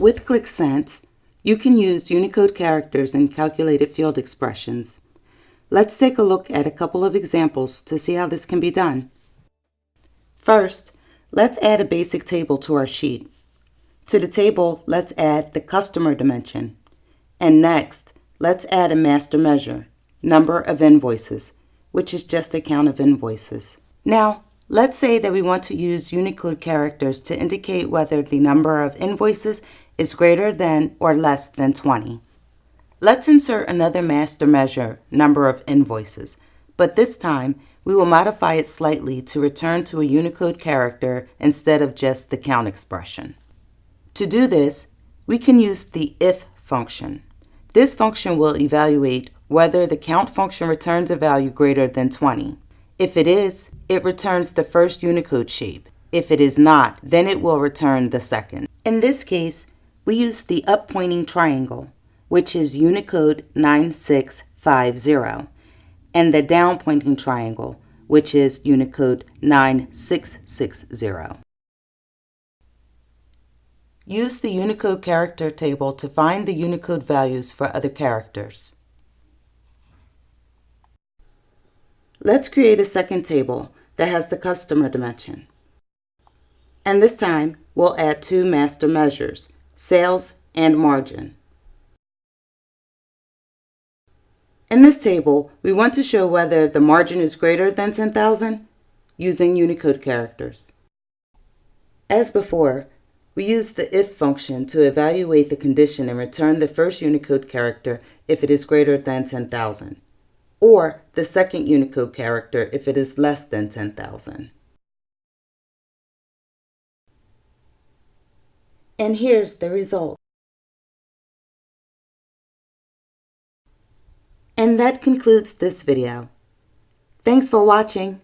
With Qlik Sense, you can use Unicode characters and calculated field expressions. Let's take a look at a couple of examples to see how this can be done. First, let's add a basic table to our sheet. To the table, let's add the customer dimension. And next, let's add a master measure, number of invoices, which is just a count of invoices. Now, let's say that we want to use Unicode characters to indicate whether the number of invoices is greater than or less than 20. Let's insert another master measure, number of invoices, but this time we will modify it slightly to return to a Unicode character instead of just the count expression. To do this, we can use the if function. This function will evaluate whether the count function returns a value greater than 20. If it is, it returns the first Unicode shape. If it is not, then it will return the second. In this case, we use the up pointing triangle, which is Unicode 9650, and the down pointing triangle, which is Unicode 9660. Use the Unicode character table to find the Unicode values for other characters. Let's create a second table that has the customer dimension. And this time, we'll add two master measures, sales and margin. In this table, we want to show whether the margin is greater than 10,000 using Unicode characters. As before, we use the if function to evaluate the condition and return the first Unicode character if it is greater than 10,000, or the second Unicode character if it is less than 10,000. And here's the result. And that concludes this video. Thanks for watching.